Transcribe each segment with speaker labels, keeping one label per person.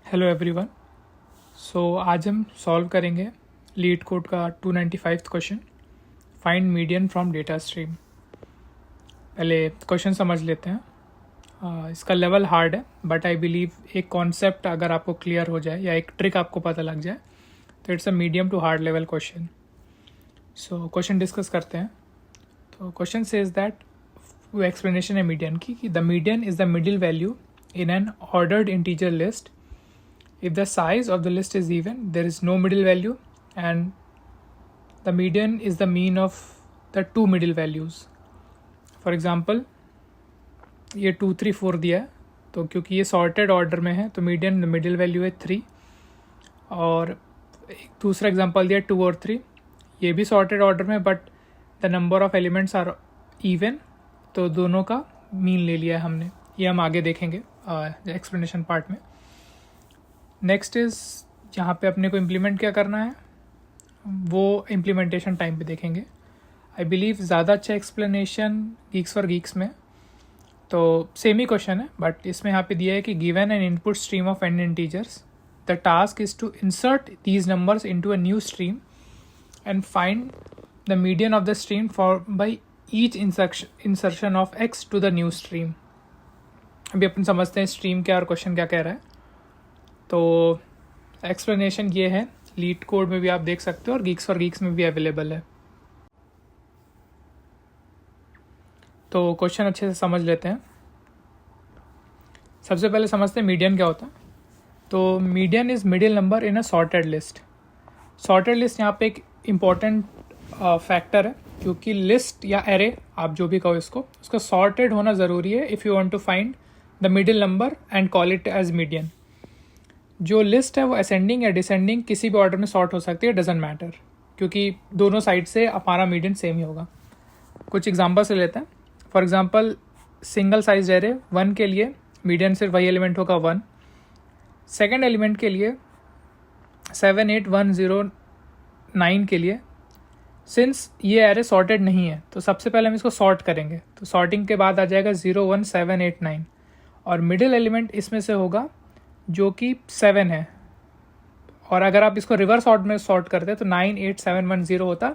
Speaker 1: Hello everyone. आज हम solve करेंगे लीड कोड का 295 question, find median from data stream. पहले क्वेश्चन समझ लेते हैं। इसका लेवल हार्ड है, बट आई बिलीव एक कॉन्सेप्ट अगर आपको क्लियर हो जाए या एक ट्रिक आपको पता लग जाए तो it's a medium to hard level question. Question discuss करते हैं। तो क्वेश्चन सेज दैट, वो एक्सप्लेनेशन है मीडियन की कि the median is the middle value in an ordered integer list. If the size of the list is even, there is no middle value, and the median is the mean of the two middle values. For example, ये 2 3 4 दिया है, तो क्योंकि ये sorted order में है तो median middle value है 3. और एक दूसरा एग्जांपल दिया 2 और 3, ये भी सॉर्टेड ऑर्डर में but the number of elements are even, तो दोनों का मीन ले लिया है हमने. ये हम आगे देखेंगे एक्सप्लेनेशन पार्ट में. नेक्स्ट इज़ जहाँ पे अपने को इम्प्लीमेंट क्या करना है वो इम्प्लीमेंटेशन टाइम पे देखेंगे. आई बिलीव ज़्यादा अच्छा एक्सप्लेनेशन गीक्स फॉर गीक्स में, तो सेम ही क्वेश्चन है बट इसमें यहाँ पे दिया है कि given an input stream of n integers, the task is to insert these numbers into a new stream and find the median of the stream for by each insertion of x to the new stream. अभी अपन समझते हैं stream क्या और question क्या कह रहा है. तो एक्सप्लेनेशन ये है, लीड कोड में भी आप देख सकते हो और गीक्स फॉर गीक्स में भी अवेलेबल है. तो क्वेश्चन अच्छे से समझ लेते हैं. सबसे पहले समझते हैं मीडियन क्या होता है. तो median is middle number in a sorted list. Sorted list यहाँ पे एक इम्पॉर्टेंट फैक्टर है, क्योंकि लिस्ट या एरे आप जो भी कहो इसको, उसका सॉर्टेड होना ज़रूरी है if you want to find the middle number and call it as median. जो लिस्ट है वो असेंडिंग या डिसेंडिंग किसी भी ऑर्डर में सॉर्ट हो सकती है, डजेंट मैटर, क्योंकि दोनों साइड से हमारा मीडियन सेम ही होगा. कुछ एग्जांपल्स ले लेते हैं. For example single size array 1 के लिए मीडियन सिर्फ वही एलिमेंट होगा 1. सेकेंड एलिमेंट के लिए 7 8 1 0 9 के लिए, सिंस ये एरे सॉर्टेड नहीं है तो सबसे पहले हम इसको सॉर्ट करेंगे. तो सॉर्टिंग के बाद आ जाएगा 0 1 7 8 9 और मिडिल एलिमेंट इसमें से होगा जो कि 7 है. और अगर आप इसको रिवर्स ऑर्डर में सॉर्ट करते तो 9 8 7 1 0 होता,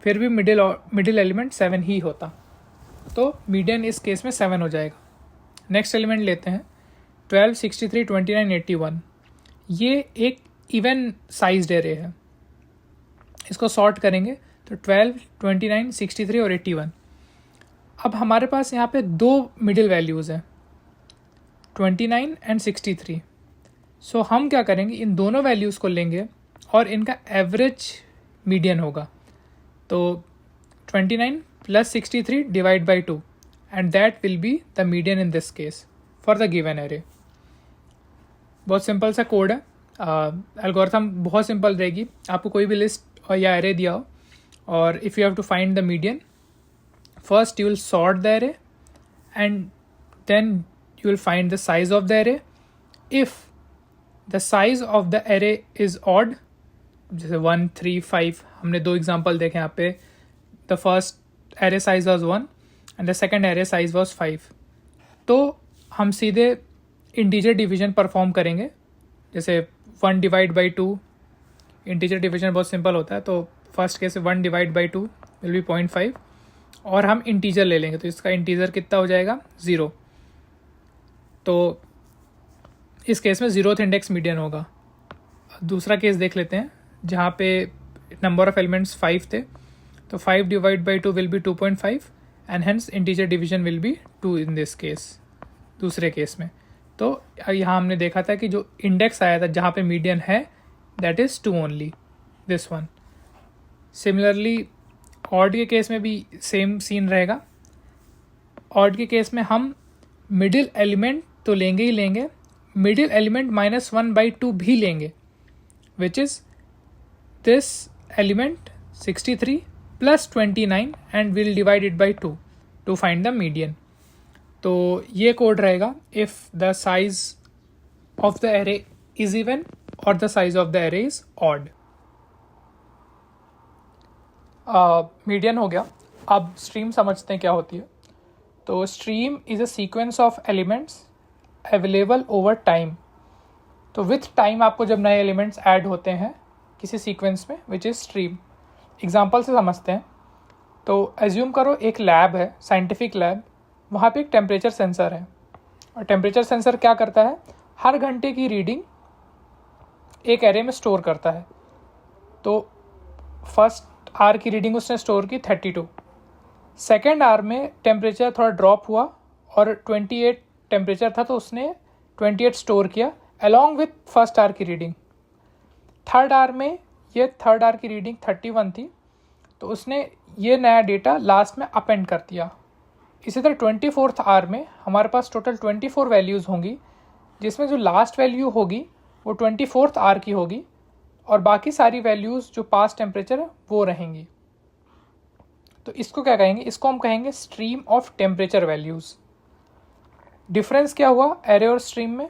Speaker 1: फिर भी मिडिल एलिमेंट 7 ही होता. तो मीडियन इस केस में 7 हो जाएगा. नेक्स्ट एलिमेंट लेते हैं 12 63 29 81. ये एक इवन साइज्ड एरे है. इसको सॉर्ट करेंगे तो 12 29 63 और 81. अब हमारे पास यहाँ पे दो मिडिल वैल्यूज़ हैं, 29 एंड 63. सो हम क्या करेंगे, इन दोनों वैल्यूज़ को लेंगे और इनका एवरेज मीडियन होगा. तो 29 plus 63 divide by 2 and that will be the median in this case for the given array. बहुत सिंपल सा कोड है. एल्गोरिथम बहुत सिंपल रहेगी. आपको कोई भी लिस्ट या एरे दिया हो और if you have to find the median, first you will sort the array and then you will find the size of the array. If the size of the array is odd, जैसे 1 3 5, हमने दो example देखे यहाँ पे. The first array size was 1 and the second array size was 5. तो हम सीधे integer division perform करेंगे. जैसे 1 डिवाइड बाई 2, इंटीजर डिवीजन बहुत सिंपल होता है. तो first case 1 divide by 2 will be 0.5 और हम इंटीजर ले लेंगे तो इसका इंटीजर कितना हो जाएगा 0. तो इस केस में 0th इंडेक्स मीडियन होगा. दूसरा केस देख लेते हैं जहाँ पे नंबर ऑफ एलिमेंट्स 5 थे. तो 5 divide by 2 will be 2.5 and hence integer division will be 2 in this case, दूसरे केस में. तो यहाँ हमने देखा था कि जो इंडेक्स आया था जहाँ पे मीडियन है that is 2 only, this one. Similarly odd के केस में भी सेम सीन रहेगा. ऑड के केस में हम मिडिल एलिमेंट तो लेंगे ही लेंगे, मिडिल एलिमेंट -1/2 भी लेंगे, which is this element 63 plus 29 and will divide it by 2 to find the median. तो ये कोड रहेगा if the size of the array is even और the size of the array is odd. Median हो गया. अब stream समझते हैं क्या होती है. तो stream is a sequence of elements available over time तो विथ टाइम आपको जब नए एलिमेंट्स ऐड होते हैं किसी सीक्वेंस में विच इज़ स्ट्रीम। एग्जांपल से समझते हैं। तो एज्यूम करो एक लैब है, साइंटिफिक लैब, वहाँ पे एक टेम्परेचर सेंसर है और टेम्परेचर सेंसर क्या करता है, हर घंटे की रीडिंग एक एरे में स्टोर करता है। तो फर्स्ट आवर की रीडिंग उसने स्टोर की 32, सेकेंड आवर में टेम्परेचर थोड़ा ड्रॉप हुआ और 28 टेम्परेचर था तो उसने 28 स्टोर किया अलॉन्ग विथ फर्स्ट आवर की रीडिंग। थर्ड आवर में ये थर्ड आवर की रीडिंग 31 थी तो उसने ये नया डेटा लास्ट में अपेंड कर दिया। इसी तरह 24th आवर में हमारे पास टोटल 24 वैल्यूज़ होंगी जिसमें जो लास्ट वैल्यू होगी वो 24th आवर की होगी और बाकी सारी वैल्यूज़ जो पास्ट टेम्परेचर है वो रहेंगी। तो इसको क्या कहेंगे, इसको हम कहेंगे stream of temperature values. Difference क्या हुआ एरे और स्ट्रीम में,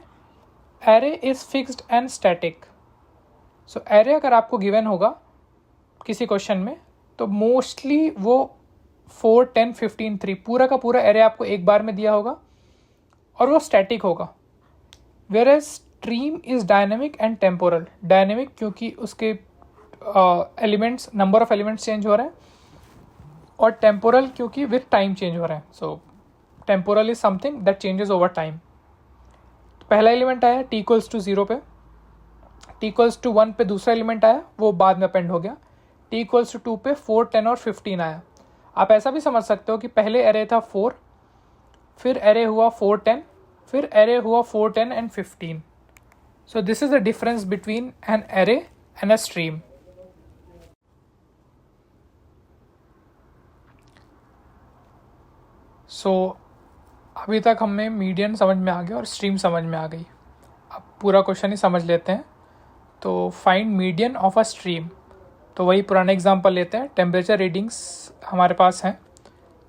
Speaker 1: array is fixed and static. So array अगर आपको गिवन होगा किसी क्वेश्चन में तो मोस्टली वो 4, 10, 15, 3 पूरा का पूरा एरे आपको एक बार में दिया होगा और वो स्टैटिक होगा। Whereas stream is dynamic and temporal. Dynamic क्योंकि उसके elements, number of elements change हो रहे हैं, और टेम्पोरल क्योंकि विथ टाइम चेंज हो रहे हैं। So temporal is something that changes over time. पहला एलिमेंट आया t इक्वल्स टू 0 पे, t इक्वल्स टू 1 पे दूसरा एलिमेंट आया वो बाद में अपेंड हो गया, t इक्वल्स टू 2 पे 4, 10 और 15 आया। आप ऐसा भी समझ सकते हो कि पहले एरे था 4, फिर एरे हुआ 4, 10, फिर एरे हुआ 4, 10 and 15। So this is the difference between an array and a stream. So अभी तक हमें मीडियन समझ में आ गया और स्ट्रीम समझ में आ गई। अब पूरा क्वेश्चन ही समझ लेते हैं। तो find median of a stream. तो वही पुराना एग्जांपल लेते हैं। टेम्परेचर रीडिंग्स हमारे पास हैं।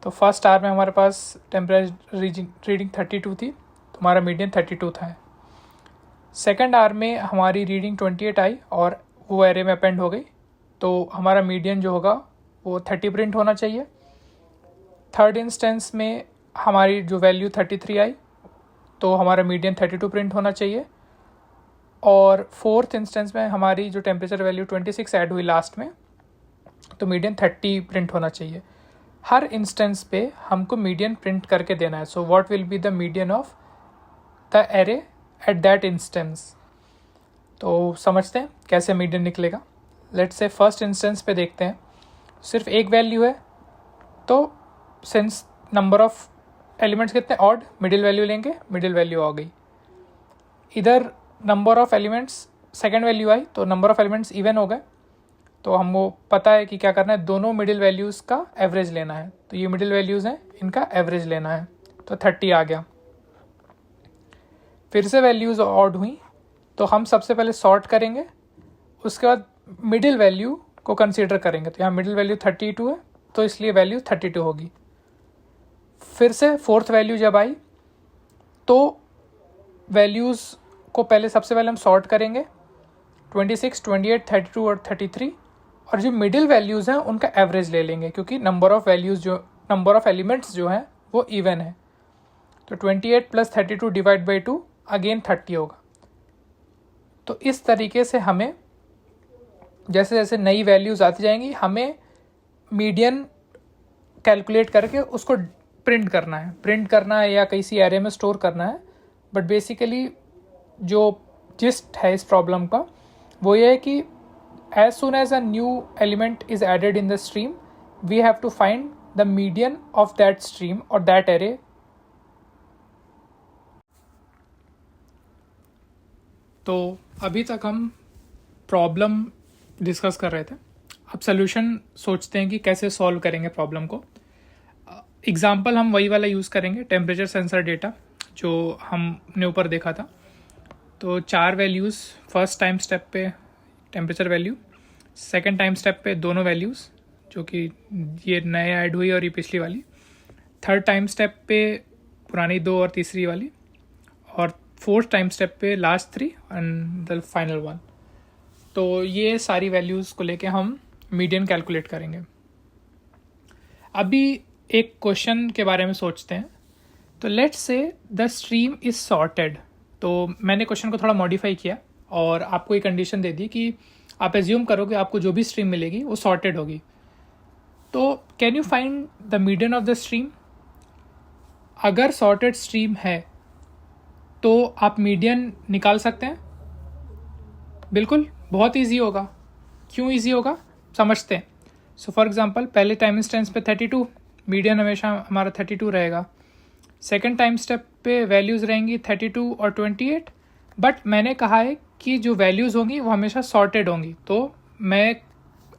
Speaker 1: तो फर्स्ट आवर में हमारे पास टेम्परेचर रीडिंग 32 थी तो हमारा मीडियन 32 था। सेकेंड आवर में हमारी रीडिंग 28 आई और वो एरे में अपेंड हो गई तो हमारा मीडियन जो होगा वो 30 प्रिंट होना चाहिए। थर्ड इंस्टेंस में हमारी जो वैल्यू 33 आई तो हमारा मीडियन 32 प्रिंट होना चाहिए। और फोर्थ इंस्टेंस में हमारी जो टेम्परेचर वैल्यू 26 ऐड हुई लास्ट में तो मीडियन 30 प्रिंट होना चाहिए। हर इंस्टेंस पे हमको मीडियन प्रिंट करके देना है। So what will be the median of the array at that instance. तो समझते हैं कैसे मीडियन निकलेगा। लेट्स से फर्स्ट इंस्टेंस पे देखते हैं, सिर्फ एक वैल्यू है तो सिंस नंबर ऑफ एलिमेंट्स कितने ऑड, मिडिल वैल्यू लेंगे, मिडिल वैल्यू आ गई। इधर number of elements second value आई तो नंबर ऑफ एलिमेंट्स इवन हो गए तो हमको पता है कि क्या करना है, दोनों मिडिल वैल्यूज़ का एवरेज लेना है। तो ये मिडिल वैल्यूज़ हैं, इनका एवरेज लेना है तो 30 आ गया। फिर से वैल्यूज़ ऑड हुई तो हम सबसे पहले सॉर्ट करेंगे, उसके बाद मिडिल वैल्यू को कंसीडर करेंगे। तो यहाँ मिडिल वैल्यू 32 है तो इसलिए वैल्यू 32 होगी। फिर से फोर्थ वैल्यू जब आई तो वैल्यूज़ को पहले सबसे पहले हम सॉर्ट करेंगे, 26, 28, 32 और 33, और जो मिडिल वैल्यूज़ हैं उनका एवरेज ले लेंगे क्योंकि नंबर ऑफ एलिमेंट्स जो हैं वो इवन है। तो 28 प्लस 32 डिवाइड बाई 2 अगेन 30 होगा। तो इस तरीके से हमें जैसे जैसे नई वैल्यूज़ आती जाएंगी हमें मीडियन कैलकुलेट करके उसको प्रिंट करना है या किसी एरे में स्टोर करना है। बट बेसिकली जो जिस्ट है इस प्रॉब्लम का वो ये है कि as soon as a new element is added in the stream we have to find the median of that stream और दैट एरे। तो अभी तक हम प्रॉब्लम डिस्कस कर रहे थे, अब सोल्यूशन सोचते हैं कि कैसे सॉल्व करेंगे प्रॉब्लम को। एग्जाम्पल हम वही वाला यूज़ करेंगे, टेम्परेचर सेंसर डेटा जो हमने ऊपर देखा था। तो 4 वैल्यूज़, फर्स्ट टाइम स्टेप पे temperature value, second time step पे दोनों वैल्यूज़ जो कि ये नए ऐड हुई और ये पिछली वाली, थर्ड टाइम स्टेप पे पुरानी 2 और तीसरी वाली, और फोर्थ टाइम स्टेप पे लास्ट 3 एंड द फाइनल 1। तो ये सारी वैल्यूज़ को लेके हम मीडियन कैलकुलेट करेंगे। अभी एक क्वेश्चन के बारे में सोचते हैं। तो let's say the stream is sorted. तो मैंने क्वेश्चन को थोड़ा मॉडिफाई किया और आपको एक कंडीशन दे दी कि आप एज्यूम करो कि आपको जो भी स्ट्रीम मिलेगी वो सॉर्टेड होगी। तो can you find the median of the stream? अगर सॉर्टेड स्ट्रीम है तो आप मीडियन निकाल सकते हैं। बिल्कुल, बहुत इजी होगा। क्यों इजी होगा समझते हैं। सो फॉर एग्जांपल, पहले टाइम इंस्टेंस पे 32, मीडियन हमेशा हमारा 32 रहेगा। सेकंड टाइम स्टेप पे वैल्यूज़ रहेंगी 32 और 28, बट मैंने कहा है कि जो वैल्यूज़ होंगी वो हमेशा सॉर्टेड होंगी। तो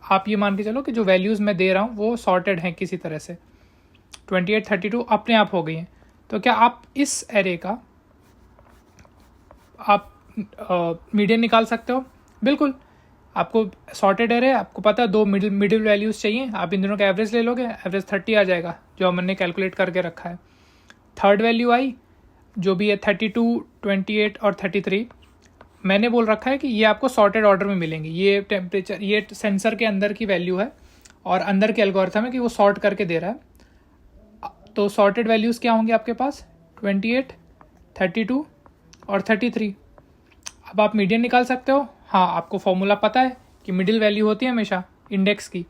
Speaker 1: आप ये मान के चलो कि जो वैल्यूज़ मैं दे रहा हूँ वो सॉर्टेड हैं किसी तरह से। 28, 32 अपने आप हो गई हैं। तो क्या आप इस एरे का आप मीडियन निकाल सकते हो? बिल्कुल। आपको सॉर्टेड एरे, आपको पता है 2 मिडिल वैल्यूज़ चाहिए, आप इन दोनों का एवरेज ले लोगे, एवरेज 30 आ जाएगा जो हमने कैलकुलेट करके रखा है। थर्ड वैल्यू आई जो भी है 32, 28 और 33, मैंने बोल रखा है कि ये आपको सॉर्टेड ऑर्डर में मिलेंगी। ये टेम्परेचर, ये सेंसर के अंदर की वैल्यू है और अंदर के एल्गोरिथम है कि वो सॉर्ट करके दे रहा है। तो सॉर्टेड वैल्यूज़ क्या होंगी आपके पास? 28, 32 और 33। अब आप मीडियन निकाल सकते हो। हाँ, आपको फॉर्मूला पता है कि मिडिल वैल्यू होती है हमेशा इंडेक्स की,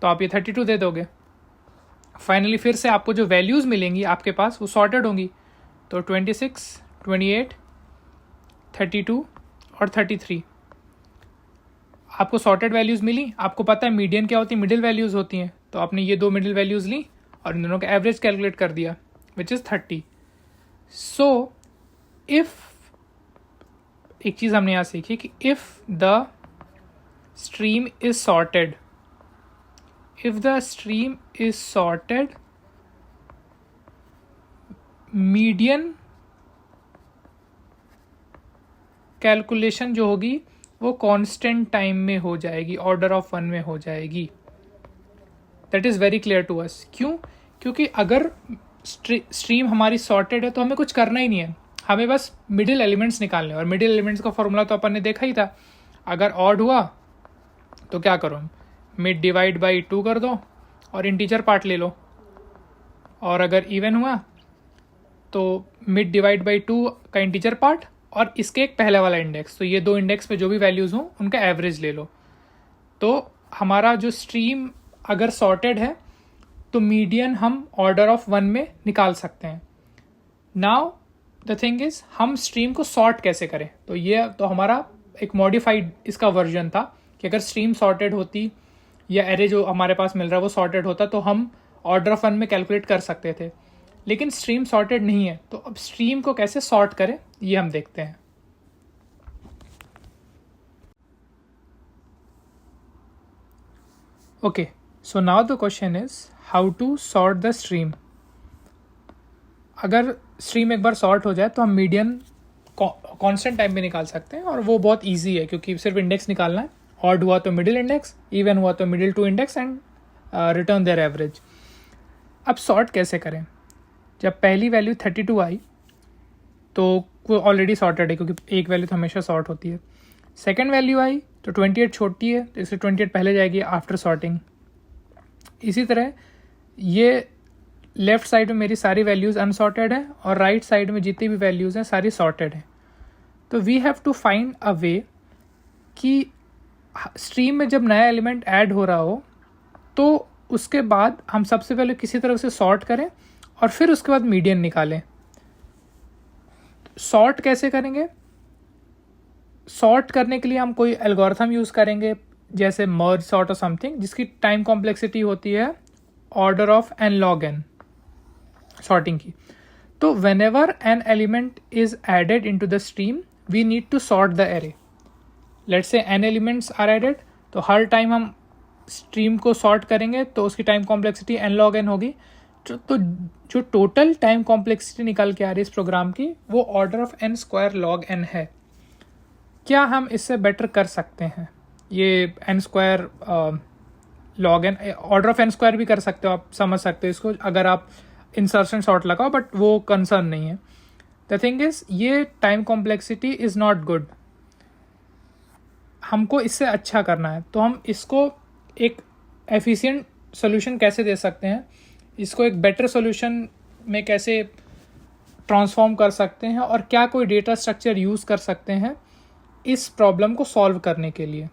Speaker 1: तो आप ये 32 दे दोगे। फाइनली फिर से आपको जो वैल्यूज़ मिलेंगी आपके पास वो सॉर्टेड होंगी। तो 26, 28, 32 और 33 आपको सॉर्टेड वैल्यूज़ मिली। आपको पता है मीडियन क्या होती है? मिडिल वैल्यूज़ होती हैं। तो आपने ये 2 मिडिल वैल्यूज़ ली और इन दोनों का एवरेज कैलकुलेट कर दिया, विच इज़ 30। सो इफ़ एक चीज़ हमने यहाँ सीखी कि if the stream is sorted, median calculation जो होगी वो कांस्टेंट टाइम में हो जाएगी, ऑर्डर ऑफ 1 में हो जाएगी। That is very clear to us. क्यों? क्योंकि अगर स्ट्रीम हमारी सॉर्टेड है तो हमें कुछ करना ही नहीं है, हमें बस मिडिल एलिमेंट्स निकालने। और मिडिल एलिमेंट्स का फॉर्मूला तो अपन ने देखा ही था। अगर ऑड हुआ तो क्या करो, मिड डिवाइड बाई 2 कर दो और इंटीजर पार्ट ले लो, और अगर इवन हुआ तो मिड डिवाइड बाई 2 का इंटीजर पार्ट और इसके एक पहले वाला इंडेक्स। तो ये 2 इंडेक्स पे जो भी वैल्यूज़ हों उनका एवरेज ले लो। तो हमारा जो स्ट्रीम अगर सॉर्टेड है तो मीडियन हम ऑर्डर ऑफ 1 में निकाल सकते हैं। नाउ द थिंग इज, हम स्ट्रीम को सॉर्ट कैसे करें? तो ये तो हमारा एक मॉडिफाइड इसका वर्जन था कि अगर स्ट्रीम सॉर्टेड होती या एरे जो हमारे पास मिल रहा है वो सॉर्टेड होता तो हम ऑर्डर ऑफ 1 में कैलकुलेट कर सकते थे। लेकिन स्ट्रीम सॉर्टेड नहीं है, तो अब स्ट्रीम को कैसे सॉर्ट करें ये हम देखते हैं। Okay, so now the question is how to sort the stream. अगर स्ट्रीम एक बार सॉर्ट हो जाए तो हम मीडियन कांस्टेंट टाइम में निकाल सकते हैं, और वो बहुत इजी है क्योंकि सिर्फ इंडेक्स निकालना है। ऑड हुआ तो मिडिल इंडेक्स, इवन हुआ तो middle 2 index and return there average. अब सॉर्ट कैसे करें? जब पहली वैल्यू 32 आई तो वो ऑलरेडी सॉर्टेड है क्योंकि एक वैल्यू तो हमेशा सॉर्ट होती है। सेकेंड वैल्यू आई तो 28 छोटी है तो इसलिए 28 पहले जाएगी आफ्टर सॉर्टिंग। इसी तरह ये लेफ्ट साइड में मेरी सारी वैल्यूज़ अनसॉर्टेड है और राइट साइड में जितनी भी वैल्यूज़ हैं सारी सॉर्टेड हैं। तो we have to find a way कि स्ट्रीम में जब नया एलिमेंट ऐड हो रहा हो तो उसके बाद हम सबसे पहले किसी तरह से सॉर्ट करें और फिर उसके बाद मीडियन निकालें। सॉर्ट कैसे करेंगे? सॉर्ट करने के लिए हम कोई एल्गोरिथम यूज़ करेंगे जैसे मर्ज सॉर्ट और समथिंग, जिसकी टाइम कॉम्प्लेक्सिटी होती है order of n log n sorting की। तो whenever an element is added into the stream we need to sort the array. Let's say n elements are added, तो हर time हम stream को sort करेंगे तो उसकी time complexity n log n होगी। तो जो टोटल टाइम कॉम्प्लेक्सिटी निकल के आ रही है इस प्रोग्राम की वो order of n square log n है। क्या हम इससे बेटर कर सकते हैं? ये n square log n, order of n square भी कर सकते हो, आप समझ सकते हो इसको अगर आप इंसर्शन शॉर्ट लगाओ, बट वो कंसर्न नहीं है। द थिंग इज ये time complexity is not good, हमको इससे अच्छा करना है। तो हम इसको एक एफिशिएंट सोल्यूशन कैसे दे सकते हैं, इसको एक बेटर सोल्यूशन में कैसे ट्रांसफॉर्म कर सकते हैं और क्या कोई डेटा स्ट्रक्चर यूज़ कर सकते हैं इस प्रॉब्लम को सॉल्व करने के लिए।